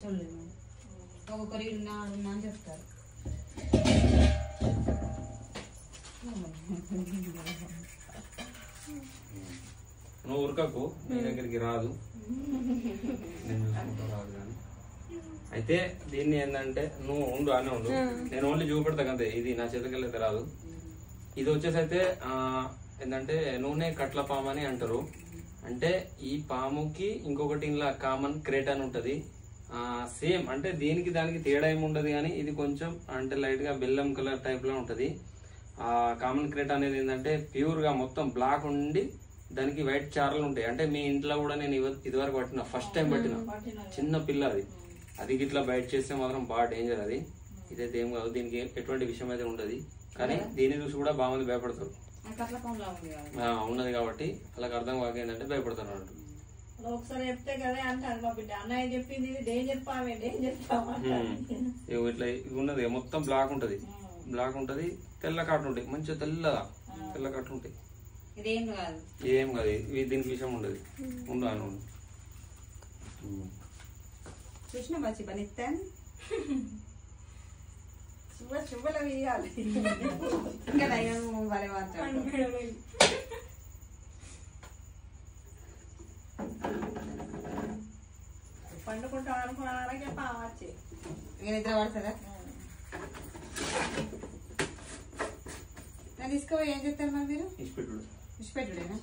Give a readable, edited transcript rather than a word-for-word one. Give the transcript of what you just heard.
ఒక్కొక్కరు ఉన్నా అని చెప్తారు. నువ్వు ఉరకకు, నీ దగ్గరికి రాదు, నేను చూసుకుంటా రాదు. కానీ అయితే దీన్ని ఏంటంటే నువ్వు ఉండు అనే ఉండు, నేను ఓన్లీ చూపెడతా అంతే. ఇది నా చేతికెళ్ళైతే రాదు. ఇది వచ్చేసి అయితే ఏంటంటే నూనె కట్ల పాము అని అంటారు. అంటే ఈ పాముకి ఇంకొకటి ఇలా కామన్ క్రేట్ అని ఉంటది. సేమ్ అంటే దీనికి దానికి తేడా ఏమి ఉండదు. కానీ ఇది కొంచెం అంటే లైట్ గా బెల్లం కలర్ టైప్ లో ఉంటది. కామన్ క్రేట్ అనేది ఏంటంటే ప్యూర్ గా మొత్తం బ్లాక్ ఉండి దానికి వైట్ చారలు ఉంటాయి. అంటే మీ ఇంట్లో కూడా నేను ఇదివరకు పట్టిన, ఫస్ట్ టైం పట్టిన చిన్న పిల్ల అది. అది ఇట్లా బయట చేస్తే మాత్రం బాగా డేంజర్. అది ఇదైతే ఏం కాదు, దీనికి ఎటువంటి విషయం అయితే ఉండదు. కానీ దీన్ని చూసి కూడా బాగా మంది భయపడతారు. ఉన్నది కాబట్టి వాళ్ళకి అర్థం కాక ఏంటంటే భయపడతారు అన్నట్టు. ఒకసారి చెప్తే కదా అంటారు మా బిడ్డ, అన్నయ్య చెప్పింది డేంజర్ పామే డేంజర్ పాము. ఇట్లా ఇది ఉన్నది మొత్తం బ్లాక్ ఉంటది, బ్లాక్ ఉంటది, తెల్ల కాటు ఉంటాయి, మంచిగా తెల్లగా తెల్ల కాటు ఉంటాయి. ఏం కాదు దీనికి విషయం ఉండదు. ఉండు అని ఉండు చూసిన మంచి పని ఇస్తాను. చువ్వలు వేయాలి ఇంకా నయం వరే మాత్రం పండుకుంటాం అనుకున్నాకే పావచ్చు. నిద్ర పడుతుందా? నేను తీసుకో. ఏం చెప్తారు మరి మీరు? ఇష్టపెట్టుడు ఇష్టపెట్టుడేనా?